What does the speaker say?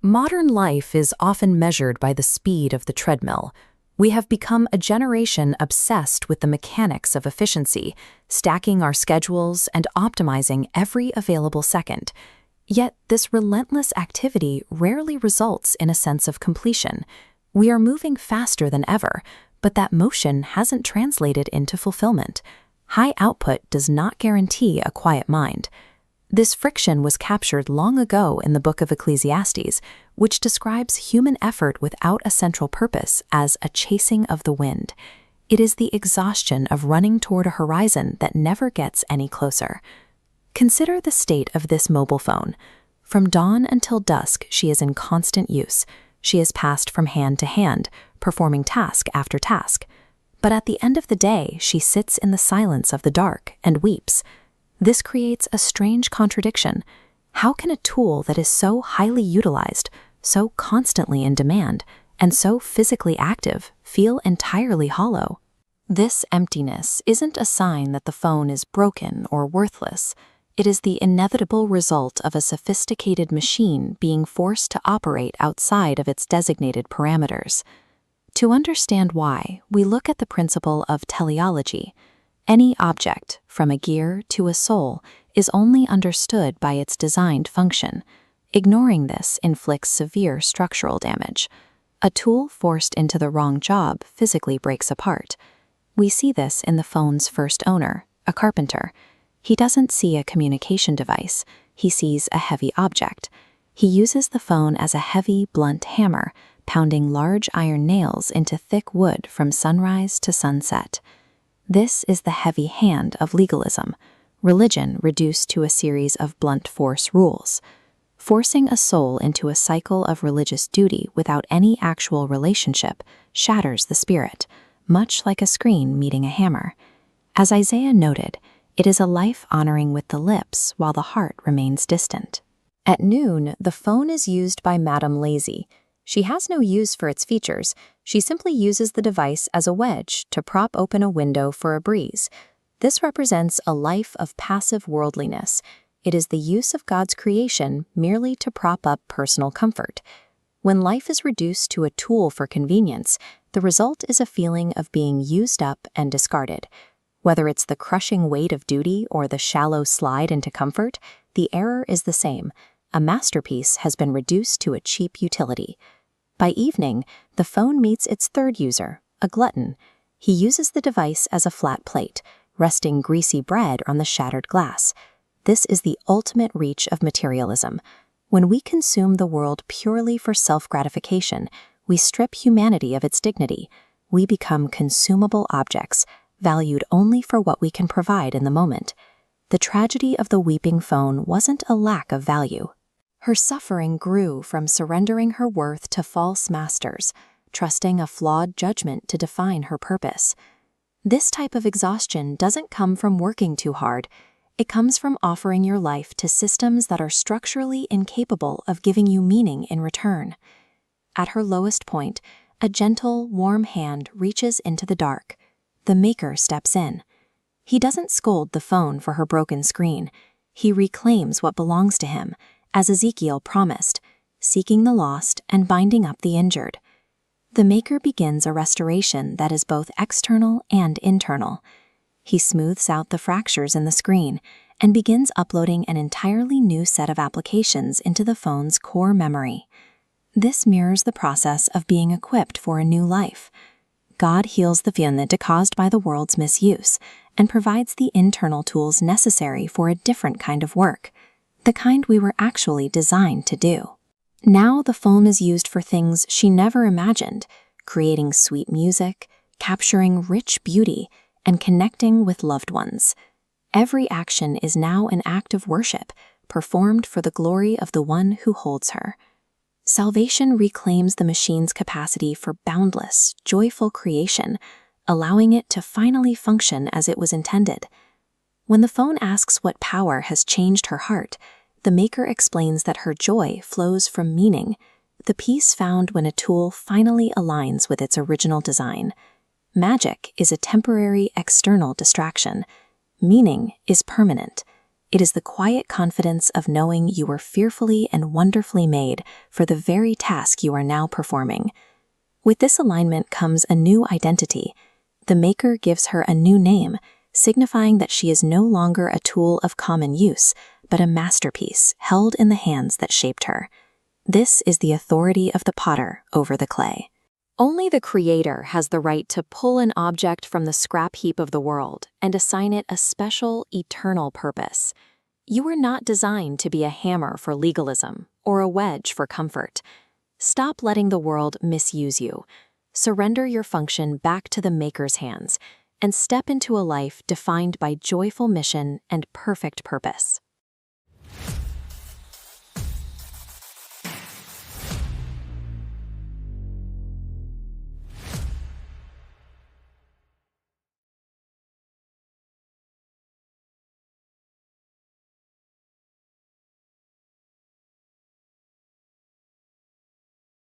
Modern life is often measured by the speed of the treadmill. We have become a generation obsessed with the mechanics of efficiency, stacking our schedules and optimizing every available second. Yet this relentless activity rarely results in a sense of completion. We are moving faster than ever, but that motion hasn't translated into fulfillment. High output does not guarantee a quiet mind. This friction was captured long ago in the book of Ecclesiastes, which describes human effort without a central purpose as a chasing of the wind. It is the exhaustion of running toward a horizon that never gets any closer. Consider the state of this mobile phone. From dawn until dusk, she is in constant use. She is passed from hand to hand, performing task after task. But at the end of the day, she sits in the silence of the dark and weeps. This creates a strange contradiction. How can a tool that is so highly utilized, so constantly in demand, and so physically active feel entirely hollow? This emptiness isn't a sign that the phone is broken or worthless. It is the inevitable result of a sophisticated machine being forced to operate outside of its designated parameters. To understand why, we look at the principle of teleology. Any object, from a gear to a soul, is only understood by its designed function. Ignoring this inflicts severe structural damage. A tool forced into the wrong job physically breaks apart. We see this in the phone's first owner, a carpenter. He doesn't see a communication device, he sees a heavy object. He uses the phone as a heavy, blunt hammer, pounding large iron nails into thick wood from sunrise to sunset. This is the heavy hand of legalism, religion reduced to a series of blunt force rules. Forcing a soul into a cycle of religious duty without any actual relationship shatters the spirit, much like a screen meeting a hammer. As Isaiah noted, it is a life honoring with the lips while the heart remains distant. At noon, the phone is used by Madame Lazy. She has no use for its features. She simply uses the device as a wedge to prop open a window for a breeze. This represents a life of passive worldliness. It is the use of God's creation merely to prop up personal comfort. When life is reduced to a tool for convenience, the result is a feeling of being used up and discarded. Whether it's the crushing weight of duty or the shallow slide into comfort, the error is the same. A masterpiece has been reduced to a cheap utility. By evening, the phone meets its third user, a glutton. He uses the device as a flat plate, resting greasy bread on the shattered glass. This is the ultimate reach of materialism. When we consume the world purely for self-gratification, we strip humanity of its dignity. We become consumable objects, valued only for what we can provide in the moment. The tragedy of the weeping phone wasn't a lack of value. Her suffering grew from surrendering her worth to false masters, trusting a flawed judgment to define her purpose. This type of exhaustion doesn't come from working too hard. It comes from offering your life to systems that are structurally incapable of giving you meaning in return. At her lowest point, a gentle, warm hand reaches into the dark. The Maker steps in. He doesn't scold the phone for her broken screen. He reclaims what belongs to him, as Ezekiel promised, seeking the lost and binding up the injured. The Maker begins a restoration that is both external and internal. He smooths out the fractures in the screen and begins uploading an entirely new set of applications into the phone's core memory. This mirrors the process of being equipped for a new life. God heals the Vunnet caused by the world's misuse and provides the internal tools necessary for a different kind of work, the kind we were actually designed to do. Now the phone is used for things she never imagined, creating sweet music, capturing rich beauty, and connecting with loved ones. Every action is now an act of worship, performed for the glory of the one who holds her. Salvation reclaims the machine's capacity for boundless, joyful creation, allowing it to finally function as it was intended. When the phone asks what power has changed her heart, the Maker explains that her joy flows from meaning, the peace found when a tool finally aligns with its original design. Magic is a temporary external distraction. Meaning is permanent. It is the quiet confidence of knowing you were fearfully and wonderfully made for the very task you are now performing. With this alignment comes a new identity. The Maker gives her a new name, signifying that she is no longer a tool of common use, but a masterpiece held in the hands that shaped her. This is the authority of the potter over the clay. Only the Creator has the right to pull an object from the scrap heap of the world and assign it a special, eternal purpose. You were not designed to be a hammer for legalism or a wedge for comfort. Stop letting the world misuse you. Surrender your function back to the Maker's hands and step into a life defined by joyful mission and perfect purpose.